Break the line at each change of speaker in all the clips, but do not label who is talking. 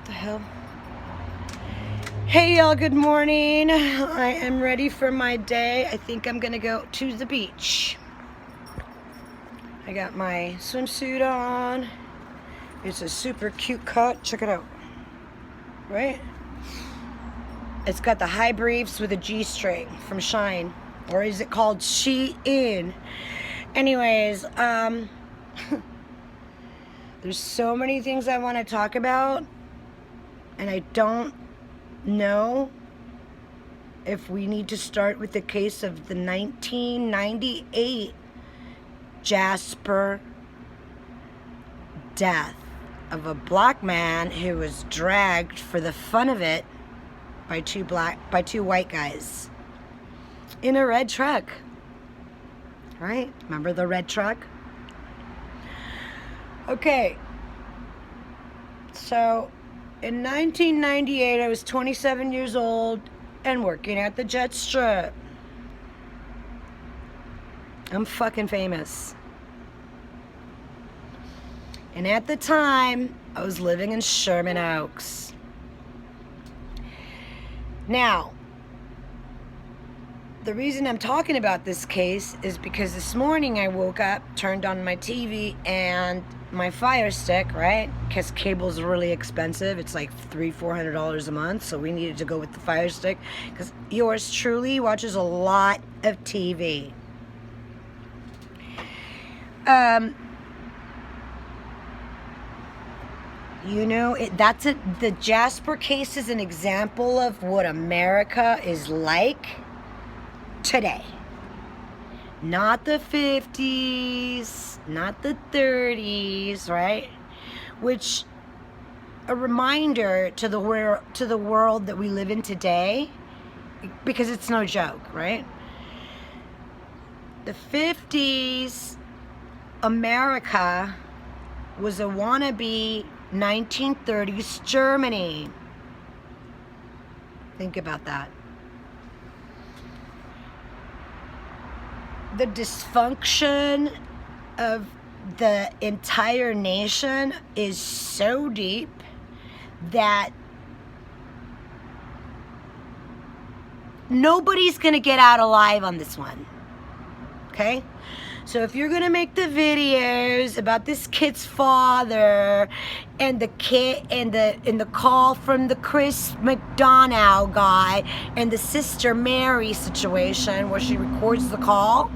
the hell? Hey y'all, good morning. I am ready for my day. I think I'm gonna go to the beach. I got my swimsuit on. It's a super cute cut. Check it out. Right? It's got the high briefs with a G-string from Shine. Or is it called Shein? Anyways, there's so many things I want to talk about, and I don't know if we need to start with the case of the 1998 Jasper death of a black man who was dragged for the fun of it by two white guys in a red truck. Right? Remember the red truck? Okay. So, in 1998, I was 27 years old and working at the jet strip. I'm fucking famous. And at the time, I was living in Sherman Oaks. Now, the reason I'm talking about this case is because this morning I woke up, turned on my TV, and my Fire Stick, right? Because cable's really expensive. It's like $300-400 a month, so we needed to go with the Fire Stick because yours truly watches a lot of TV. You know, the Jasper case is an example of what America is like today. Not the 50s, not the 30s, right? Which, a reminder to the world that we live in today, because it's no joke, right? The 50s, America was a wannabe 1930s Germany. Think about that. The dysfunction of the entire nation is so deep that nobody's going to get out alive on this one. Okay? So if you're going to make the videos about this kid's father and the kid and the call from the Chris McDonough guy and the Sister Mary situation where she records the call,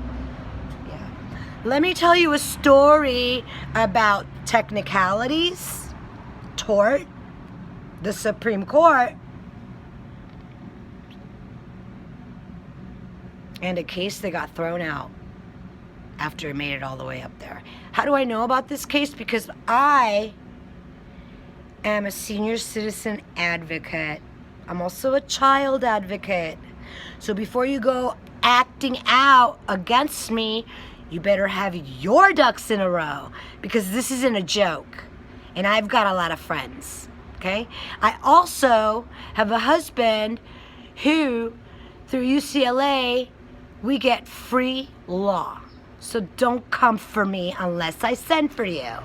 let me tell you a story about technicalities, tort, the Supreme Court, and a case that got thrown out after it made it all the way up there. How do I know about this case? Because I am a senior citizen advocate. I'm also a child advocate. So before you go acting out against me, you better have your ducks in a row, because this isn't a joke. And I've got a lot of friends, okay? I also have a husband who, through UCLA, we get free law. So don't come for me unless I send for you.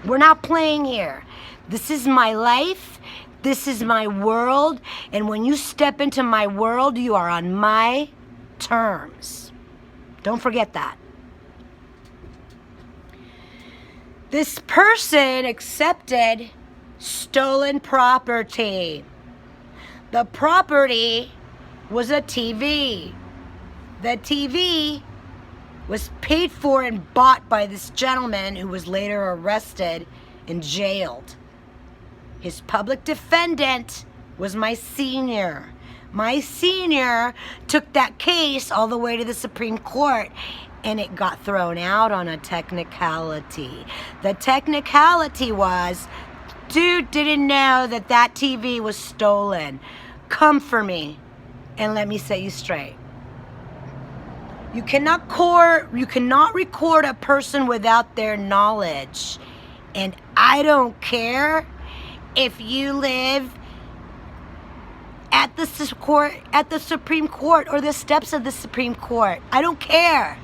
We're not playing here. This is my life. This is my world. And when you step into my world, you are on my terms. Don't forget that. This person accepted stolen property. The property was a TV. The TV was paid for and bought by this gentleman who was later arrested and jailed. His public defendant was my senior. My senior took that case all the way to the Supreme Court, and it got thrown out on a technicality. The technicality was, dude didn't know that that TV was stolen. Come for me and let me set you straight. You cannot record a person without their knowledge. And I don't care if you live at the Supreme Court or the steps of the Supreme Court. I don't care.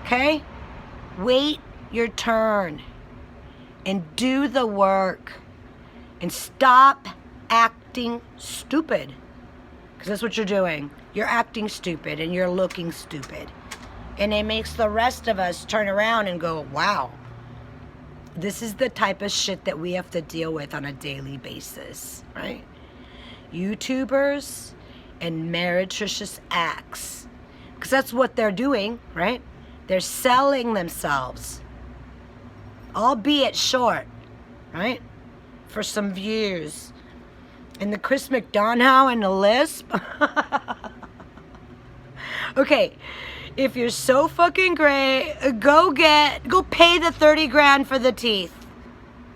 Okay? Wait your turn and do the work. And stop acting stupid. Because that's what you're doing. You're acting stupid and you're looking stupid. And it makes the rest of us turn around and go, wow. This is the type of shit that we have to deal with on a daily basis, right? YouTubers and meretricious acts. Because that's what they're doing, right? They're selling themselves. Albeit short, right? For some views. And the Chris McDonough and the lisp. Okay, if you're so fucking great, go pay the 30 grand for the teeth.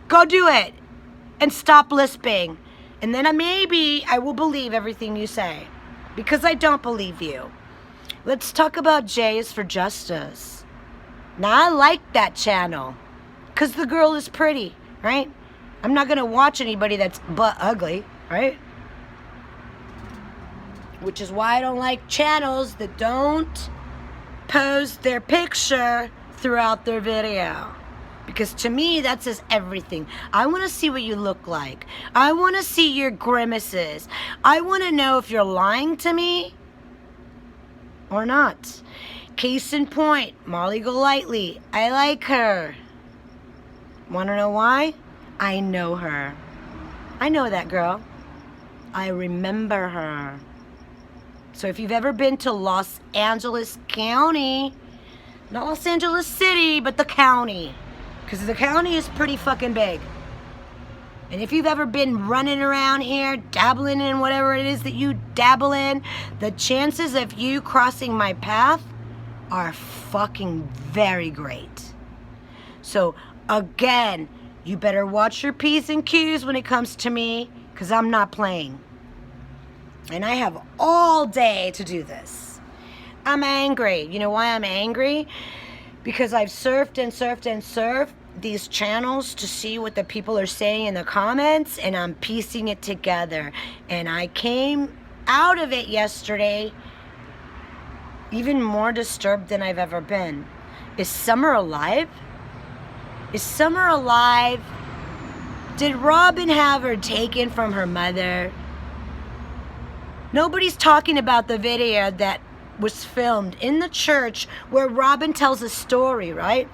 Go do it. And stop lisping. And then maybe I will believe everything you say. Because I don't believe you. Let's talk about J's for Justice. Now, I like that channel. Because the girl is pretty, right? I'm not going to watch anybody that's butt ugly, right? Which is why I don't like channels that don't post their picture throughout their video. Because to me, that says everything. I want to see what you look like. I want to see your grimaces. I want to know if you're lying to me or not. Case in point, Molly Golightly. I like her. Want to know why? I know her. I know that girl. I remember her. So if you've ever been to Los Angeles County, not Los Angeles City, but the county, because the county is pretty fucking big. And if you've ever been running around here, dabbling in whatever it is that you dabble in, the chances of you crossing my path are fucking very great. So again, you better watch your P's and Q's when it comes to me, because I'm not playing. And I have all day to do this. I'm angry. You know why I'm angry? Because I've surfed and surfed and surfed these channels to see what the people are saying in the comments, and I'm piecing it together. And I came out of it yesterday even more disturbed than I've ever been. Is Summer alive? Is Summer alive? Did Robin have her taken from her mother? Nobody's talking about the video that was filmed in the church where Robin tells a story, right?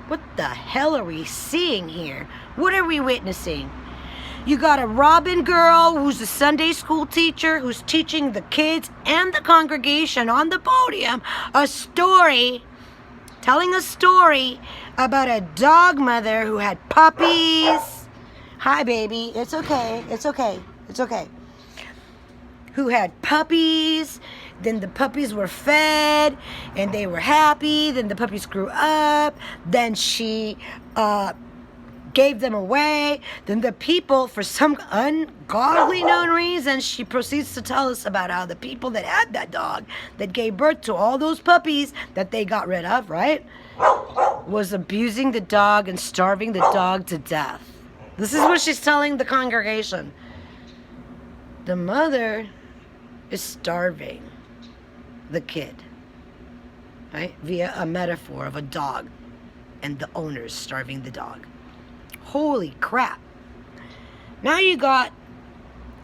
What the hell are we seeing here? What are we witnessing? You got a Robin girl who's a Sunday school teacher who's teaching the kids and the congregation on the podium a story, telling a story about a dog mother who had puppies. Hi, baby. It's okay. It's okay. It's okay. Who had puppies, then the puppies were fed, and they were happy, then the puppies grew up, then she gave them away, then the people, for some ungodly known reason, she proceeds to tell us about how the people that had that dog, that gave birth to all those puppies that they got rid of, right, was abusing the dog and starving the dog to death. This is what she's telling the congregation. The mother is starving the kid, right? Via a metaphor of a dog and the owner's starving the dog. Holy crap. Now you got,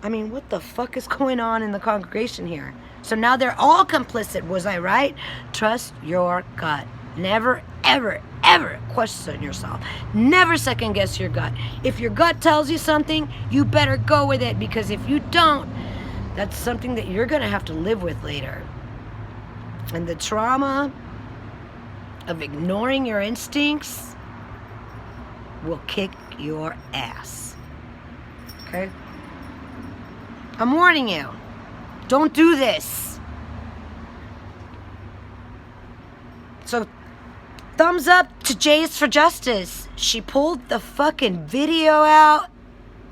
I mean, what the fuck is going on in the congregation here? So now they're all complicit, was I right? Trust your gut. Never, ever, ever question yourself. Never second guess your gut. If your gut tells you something, you better go with it, because if you don't, that's something that you're going to have to live with later. And the trauma of ignoring your instincts will kick your ass. Okay? I'm warning you. Don't do this. So, thumbs up to J's for Justice. She pulled the fucking video out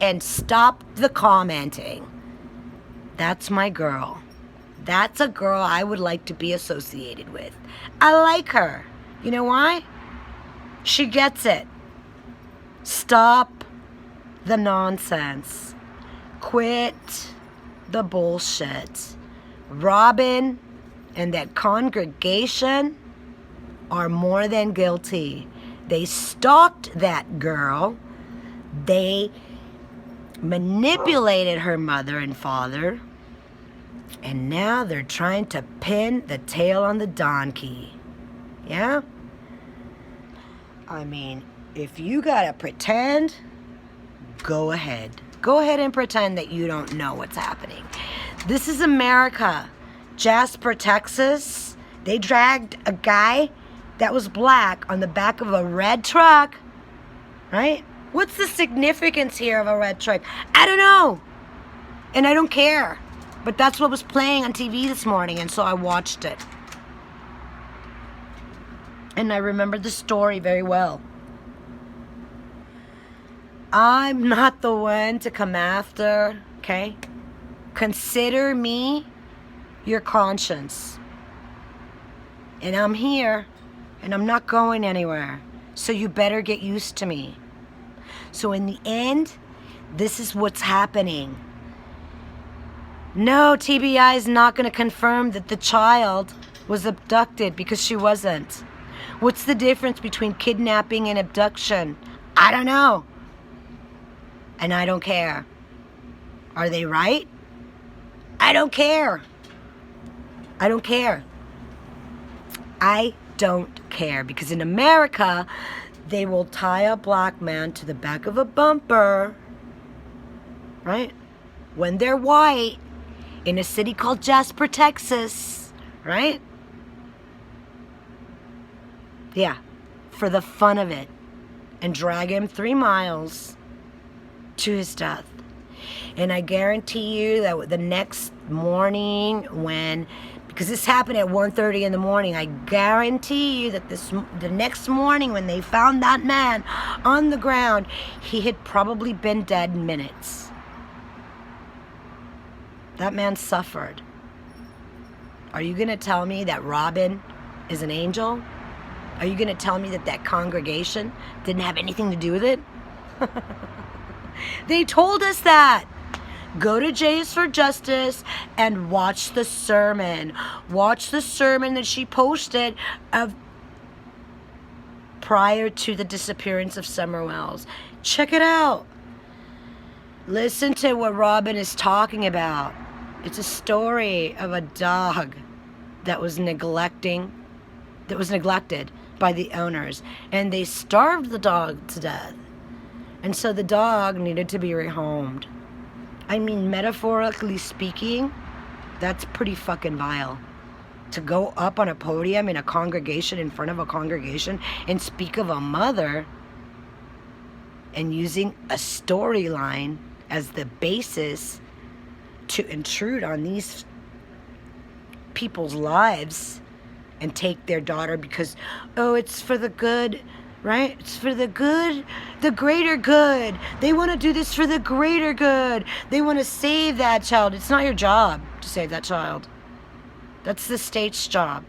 and stopped the commenting. That's my girl. That's a girl I would like to be associated with. I like her. You know why? She gets it. Stop the nonsense. Quit the bullshit. Robin and that congregation are more than guilty. They stalked that girl. They manipulated her mother and father, and now they're trying to pin the tail on the donkey. Yeah? I mean, if you gotta pretend, go ahead. Go ahead and pretend that you don't know what's happening. This is America. Jasper, Texas. They dragged a guy that was black on the back of a red truck. Right? What's the significance here of a red truck? I don't know. And I don't care. But that's what was playing on TV this morning, and so I watched it. And I remember the story very well. I'm not the one to come after, okay? Consider me your conscience. And I'm here, and I'm not going anywhere. So you better get used to me. So in the end, this is what's happening. No, TBI is not going to confirm that the child was abducted, because she wasn't. What's the difference between kidnapping and abduction? I don't know. And I don't care. Are they right? I don't care. I don't care. I don't care, because in America, they will tie a black man to the back of a bumper, right? When they're white, in a city called Jasper, Texas, right? Yeah, for the fun of it, and drag him 3 miles to his death. And I guarantee you that the next morning because this happened at 1:30 in the morning, I guarantee you that the next morning when they found that man on the ground, he had probably been dead in minutes. That man suffered. Are you going to tell me that Robin is an angel? Are you going to tell me that congregation didn't have anything to do with it? They told us that. Go to Jays for Justice and watch the sermon. Watch the sermon that she posted prior to the disappearance of Summer Wells. Check it out. Listen to what Robin is talking about. It's a story of a dog that was neglected by the owners, and they starved the dog to death. And so the dog needed to be rehomed. I mean, metaphorically speaking, that's pretty fucking vile. To go up on a podium in a congregation, in front of a congregation, and speak of a mother, and using a storyline as the basis to intrude on these people's lives and take their daughter because, oh, it's for the good, right? It's for the good, the greater good. They want to do this for the greater good. They want to save that child. It's not your job to save that child. That's the state's job.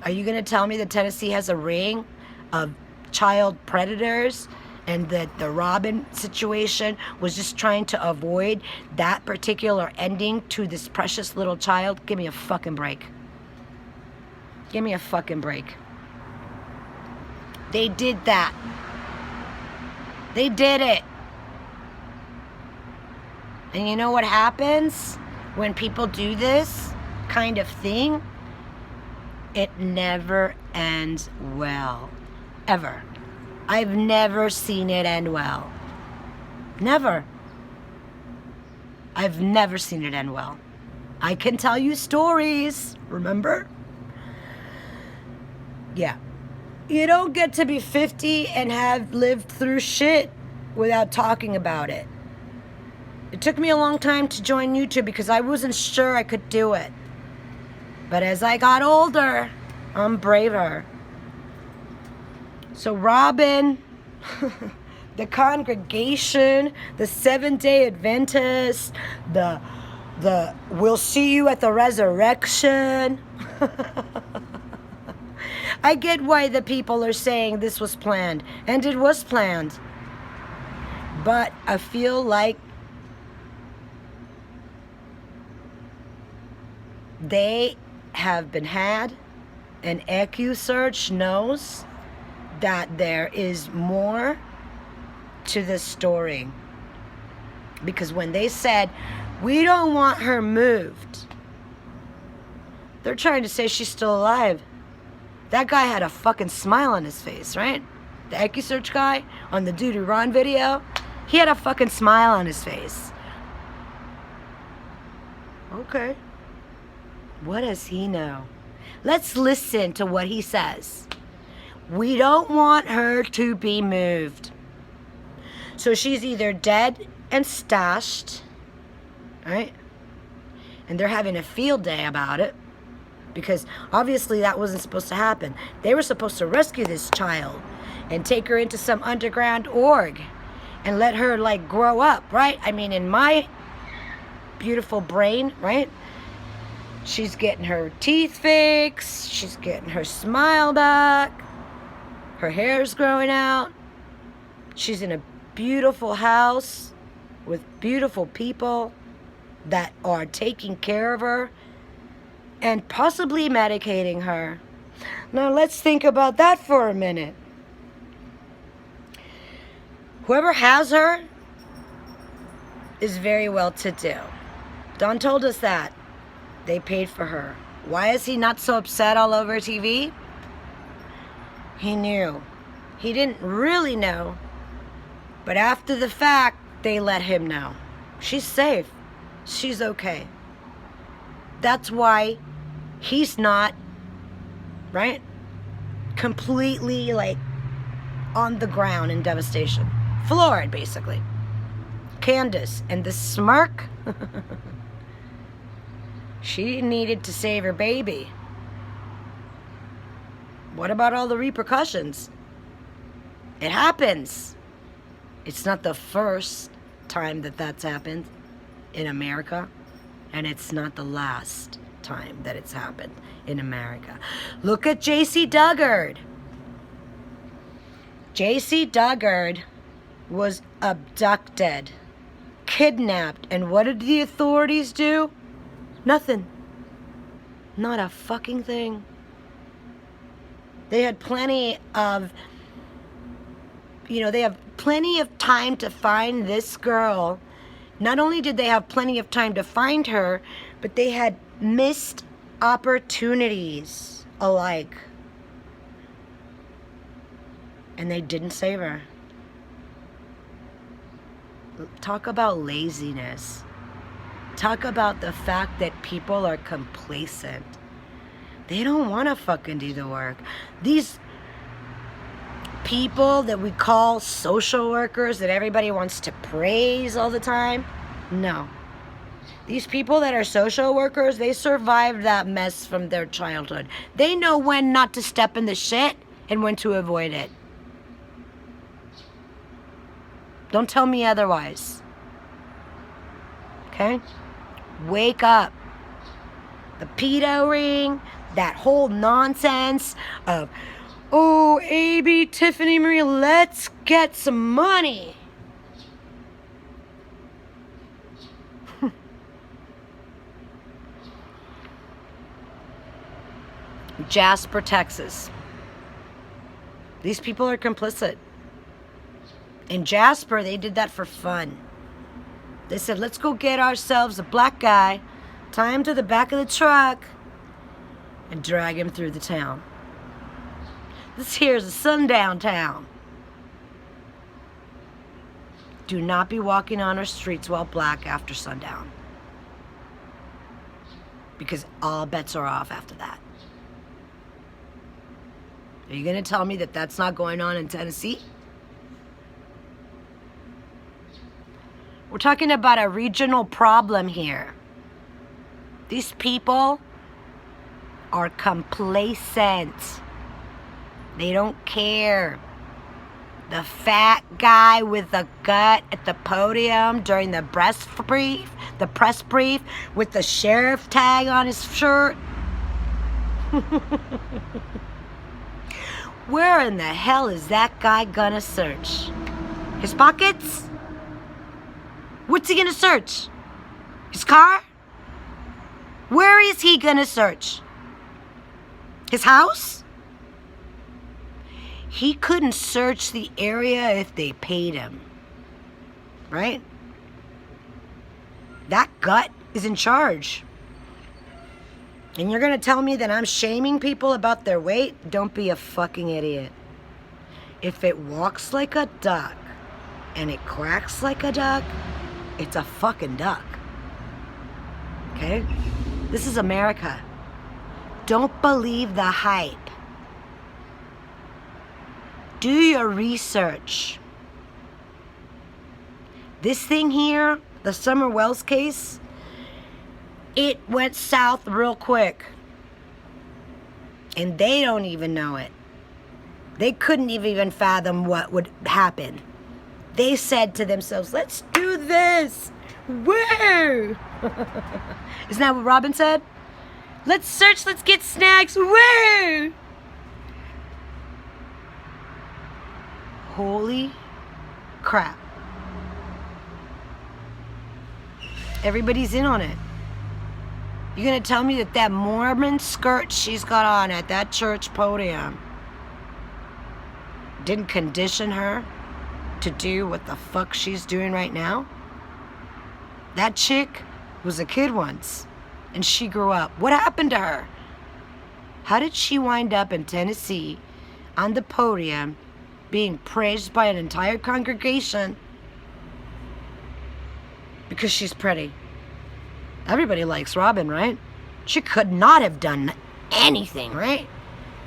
Are you going to tell me that Tennessee has a ring of child predators and that the Robin situation was just trying to avoid that particular ending to this precious little child? Give me a fucking break. Give me a fucking break. They did that. They did it. And you know what happens when people do this kind of thing? It never ends well. Ever. I've never seen it end well. Never. I've never seen it end well. I can tell you stories, remember? Yeah. You don't get to be 50 and have lived through shit without talking about it. It took me a long time to join YouTube because I wasn't sure I could do it. But as I got older, I'm braver. So Robin, the congregation, the Seventh-day Adventists, the we'll see you at the resurrection. I get why the people are saying this was planned, and it was planned. But I feel like they have been had, and ADVOCACY knows that there is more to this story. Because when they said, we don't want her moved, they're trying to say she's still alive. That guy had a fucking smile on his face, right? The AccuSearch guy on the Duty Ron video, he had a fucking smile on his face. Okay. What does he know? Let's listen to what he says. We don't want her to be moved. So she's either dead and stashed, right? And they're having a field day about it, because obviously that wasn't supposed to happen. They were supposed to rescue this child and take her into some underground org and let her like grow up, right? I mean, in my beautiful brain, right? She's getting her teeth fixed. She's getting her smile back. Her hair's growing out. She's in a beautiful house with beautiful people that are taking care of her and possibly medicating her. Now let's think about that for a minute. Whoever has her is very well to do. Don told us that. They paid for her. Why is he not so upset all over TV? He knew. He didn't really know. But after the fact, they let him know. She's safe. She's okay. That's why he's not, right, completely like on the ground in devastation. Floored, basically. Candace and the smirk. She needed to save her baby. What about all the repercussions? It happens. It's not the first time that that's happened in America, and it's not the last time that it's happened in America. Look at J.C. Duggard. J.C. Duggard was abducted, kidnapped, and what did the authorities do? Nothing. Not a fucking thing. They had plenty of, they have plenty of time to find this girl. Not only did they have plenty of time to find her, but they had missed opportunities alike. And they didn't save her. Talk about laziness. Talk about the fact that people are complacent. They don't want to fucking do the work. These people that we call social workers that everybody wants to praise all the time, no. These people that are social workers, they survived that mess from their childhood. They know when not to step in the shit and when to avoid it. Don't tell me otherwise. Okay? Wake up. The pedo ring, that whole nonsense of, oh, A.B., Tiffany Marie, let's get some money. Jasper, Texas. These people are complicit. In Jasper, they did that for fun. They said, let's go get ourselves a black guy, tie him to the back of the truck, and drag him through the town. This here's a sundown town. Do not be walking on our streets while black after sundown. Because all bets are off after that. Are you going to tell me that that's not going on in Tennessee? We're talking about a regional problem here. These people are complacent. They don't care. The fat guy with the gut at the podium during the press brief with the sheriff tag on his shirt. Where in the hell is that guy gonna search? His pockets? What's he gonna search? His car? Where is he gonna search? His house? He couldn't search the area if they paid him. Right? That gut is in charge. And you're going to tell me that I'm shaming people about their weight? Don't be a fucking idiot. If it walks like a duck and it quacks like a duck, it's a fucking duck. Okay? This is America. Don't believe the hype. Do your research. This thing here, the Summer Wells case, it went south real quick. And they don't even know it. They couldn't even fathom what would happen. They said to themselves, let's do this. Woo! Isn't that what Robin said? Let's search, let's get snacks. Woo! Holy crap. Everybody's in on it. You're going to tell me that that Mormon skirt she's got on at that church podium didn't condition her to do what the fuck she's doing right now? That chick was a kid once, and she grew up. What happened to her? How did she wind up in Tennessee on the podium being praised by an entire congregation because she's pretty? Everybody likes Robin, right? She could not have done anything, right?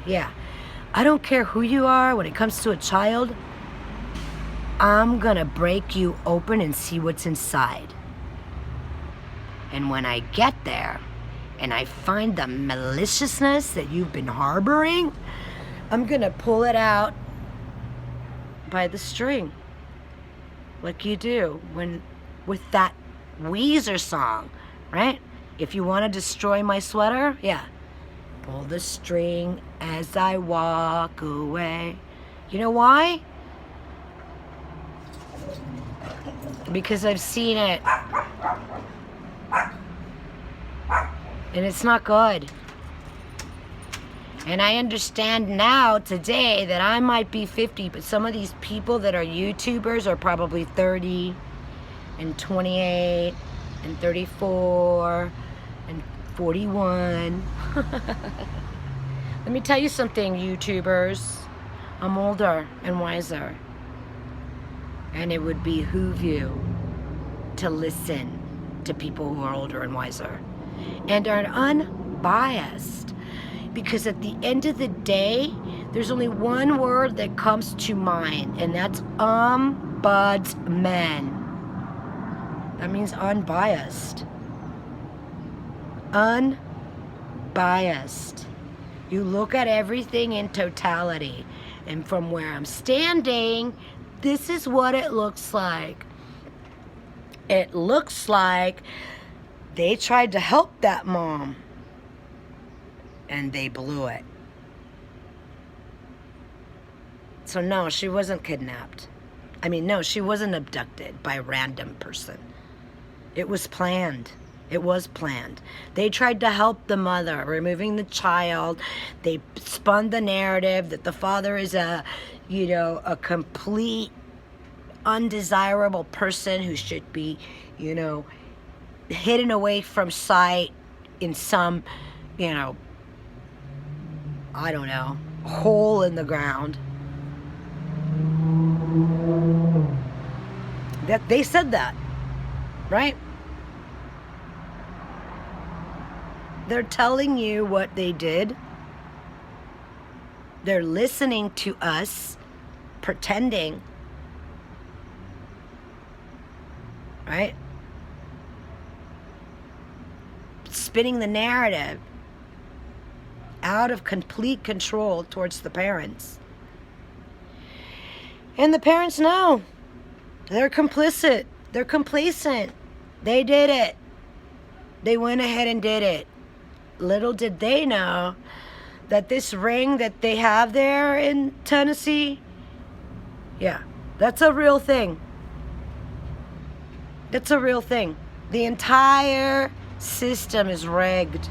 Yeah. I don't care who you are when it comes to a child. I'm gonna break you open and see what's inside. And when I get there and I find the maliciousness that you've been harboring, I'm gonna pull it out by the string. Like you do when with that Weezer song, right? If you want to destroy my sweater, yeah. Pull the string as I walk away. You know why? Because I've seen it. And it's not good. And I understand now, today, that I might be 50, but some of these people that are YouTubers are probably 30 and 28 and 34 and 41. Let me tell you something, YouTubers. I'm older and wiser. And it would behoove you to listen to people who are older and wiser and are unbiased. Because at the end of the day, there's only one word that comes to mind, and that's ombudsman. That means unbiased. Unbiased. You look at everything in totality. And from where I'm standing, this is what it looks like. It looks like they tried to help that mom. And they blew it. So no, she wasn't kidnapped. I mean, no, she wasn't abducted by a random person. It was planned. It was planned. They tried to help the mother, removing the child. They spun the narrative that the father is a complete undesirable person who should be, hidden away from sight in some, I don't know, hole in the ground. That they said that, right? They're telling you what they did. They're listening to us, pretending, right? Spinning the narrative out of complete control towards the parents. And the parents know. They're complicit. They're complacent. They did it. They went ahead and did it. Little did they know that this ring that they have there in Tennessee, yeah, that's a real thing. That's a real thing. The entire system is rigged.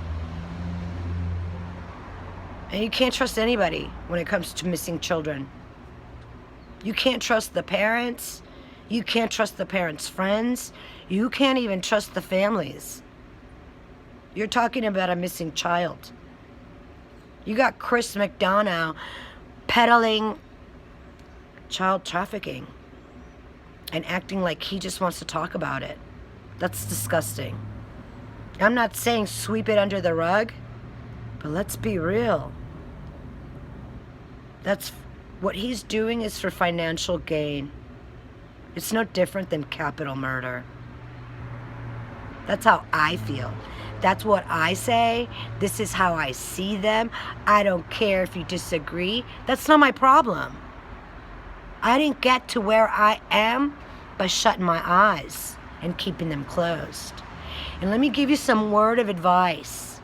And you can't trust anybody when it comes to missing children. You can't trust the parents. You can't trust the parents' friends. You can't even trust the families. You're talking about a missing child. You got Chris McDonough peddling child trafficking and acting like he just wants to talk about it. That's disgusting. I'm not saying sweep it under the rug, but let's be real. That's what he's doing is for financial gain. It's no different than capital murder. That's how I feel. That's what I say. This is how I see them. I don't care if you disagree. That's not my problem. I didn't get to where I am by shutting my eyes and keeping them closed. And let me give you some words of advice.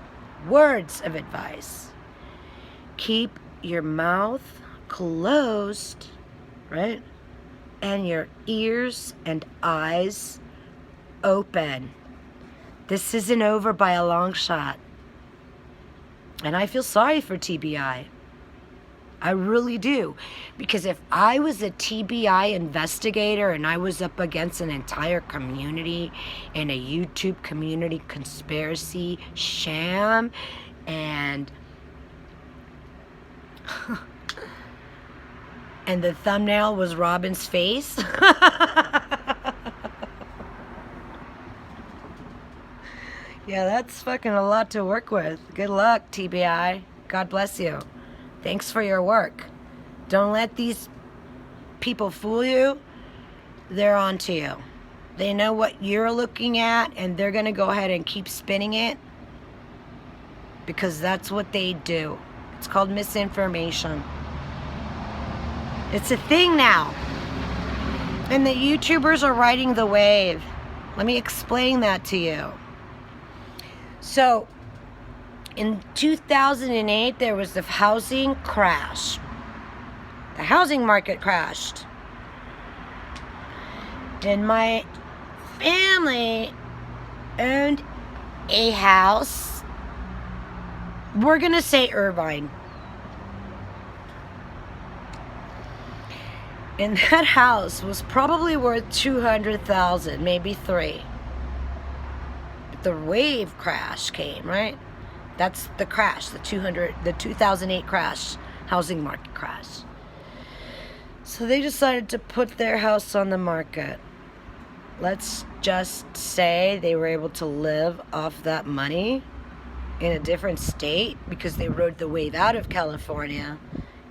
Keep your mouth closed, right? And your ears and eyes open. This isn't over by a long shot. And I feel sorry for TBI. I really do. Because if I was a TBI investigator and I was up against an entire community and a YouTube community conspiracy sham and and the thumbnail was Robin's face, yeah, that's fucking a lot to work with. Good luck, TBI. God bless you. Thanks for your work. Don't let these people fool you. They're on to you. They know what you're looking at, and they're going to go ahead and keep spinning it because that's what they do. It's called misinformation. It's a thing now. And the YouTubers are riding the wave. Let me explain that to you. So, in 2008, there was the housing crash. The housing market crashed. And my family owned a house. We're going to say Irvine. And that house was probably worth $200,000, maybe $3. The wave crash came, right? That's the crash, the 2008 crash, housing market crash. So they decided to put their house on the market. Let's just say they were able to live off that money in a different state because they rode the wave out of California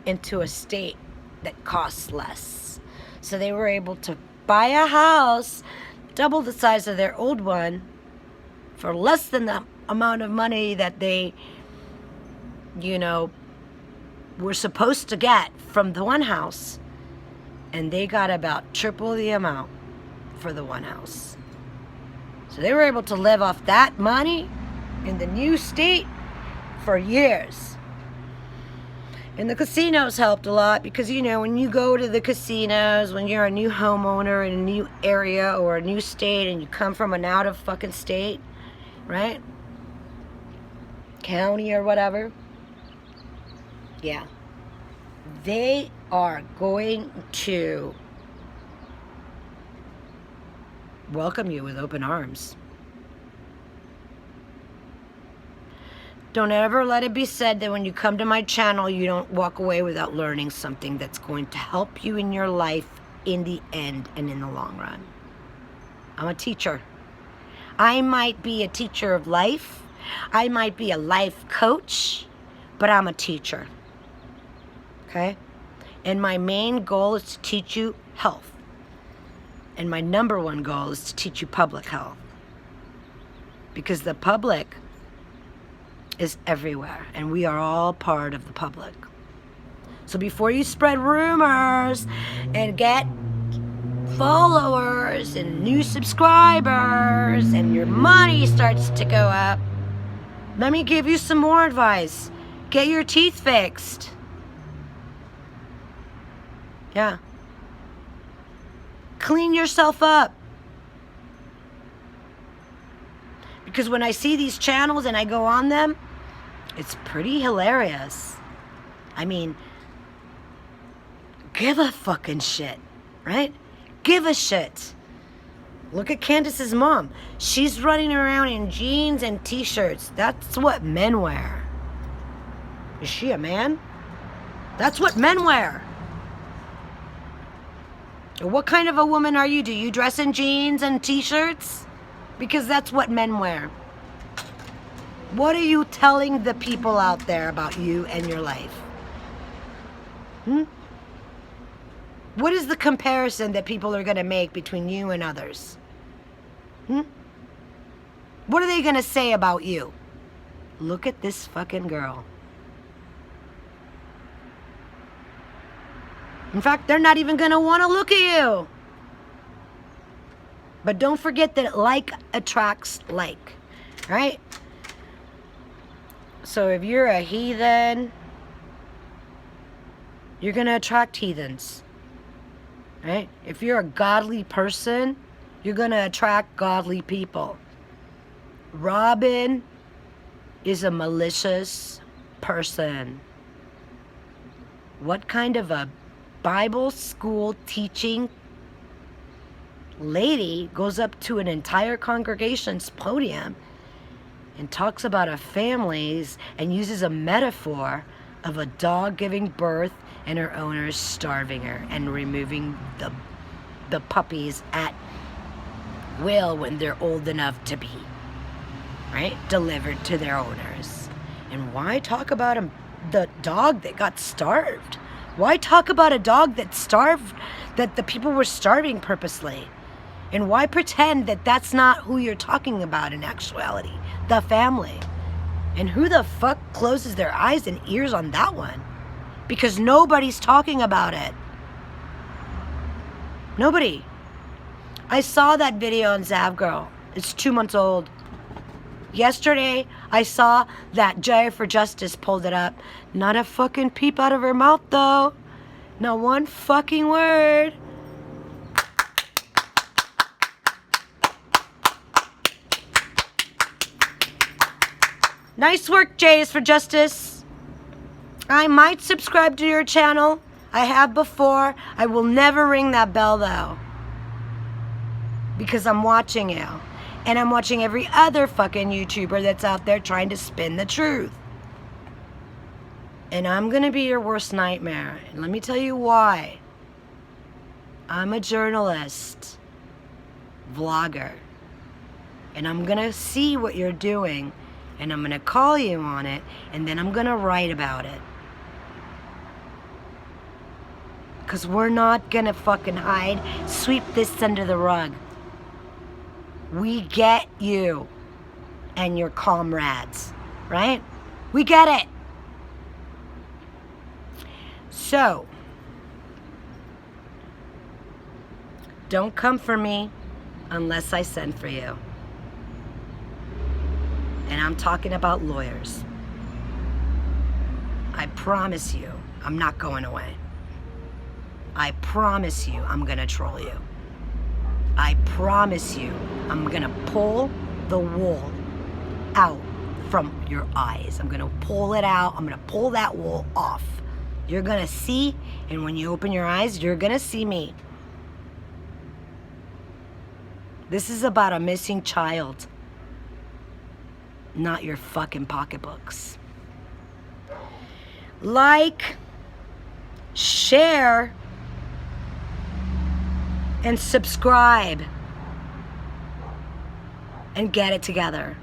into a state that costs less. So they were able to buy a house double the size of their old one for less than the amount of money that they, were supposed to get from the one house. And they got about triple the amount for the one house. So they were able to live off that money in the new state for years. And the casinos helped a lot because, when you go to the casinos, when you're a new homeowner in a new area or a new state and you come from an out of fucking state, right? County or whatever. Yeah. They are going to welcome you with open arms. Don't ever let it be said that when you come to my channel, you don't walk away without learning something that's going to help you in your life in the end and in the long run. I'm a teacher. I might be a teacher of life. I might be a life coach, but I'm a teacher. Okay? And my main goal is to teach you health. And my number one goal is to teach you public health. Because the public is everywhere, and we are all part of the public. So before you spread rumors and get followers and new subscribers and your money starts to go up, let me give you some more advice. Get your teeth fixed. Yeah. Clean yourself up. Because when I see these channels and I go on them, it's pretty hilarious. I mean, give a fucking shit, right? give a shit. Look at Candace's mom. She's running around in jeans and t-shirts. That's what men wear. Is she a man? That's what men wear. What kind of a woman are you? Do you dress in jeans and t-shirts? Because that's what men wear. What are you telling the people out there about you and your life? What is the comparison that people are going to make between you and others? What are they going to say about you? Look at this fucking girl. In fact, they're not even going to want to look at you. But don't forget that like attracts like, right? So if you're a heathen, you're going to attract heathens, right? If you're a godly person, you're going to attract godly people. Robin is a malicious person. What kind of a Bible school teaching lady goes up to an entire congregation's podium and talks about a families and uses a metaphor of a dog giving birth and her owners starving her and removing the puppies at will when they're old enough to be, right, delivered to their owners? And why talk about the dog that got starved? Why talk about a dog that starved, that the people were starving purposely? And why pretend that that's not who you're talking about in actuality? The family. And who the fuck closes their eyes and ears on that one? Because nobody's talking about it. Nobody. I saw that video on Zavgirl. It's 2 months old. Yesterday, I saw that Jaya for Justice pulled it up. Not a fucking peep out of her mouth, though. Not one fucking word. Nice work, Jaya for Justice. I might subscribe to your channel. I have before. I will never ring that bell, though. Because I'm watching you. And I'm watching every other fucking YouTuber that's out there trying to spin the truth. And I'm going to be your worst nightmare. And let me tell you why. I'm a journalist, vlogger. And I'm going to see what you're doing. And I'm going to call you on it. And then I'm going to write about it. Because we're not going to fucking hide. Sweep this under the rug. We get you and your comrades, right? We get it. So, don't come for me unless I send for you. And I'm talking about lawyers. I promise you, I'm not going away. I promise you, I'm going to troll you. I promise you, I'm going to pull the wool out from your eyes. I'm going to pull it out. I'm going to pull that wool off. You're going to see, and when you open your eyes, you're going to see me. This is about a missing child, not your fucking pocketbooks. Like, share, and subscribe and get it together.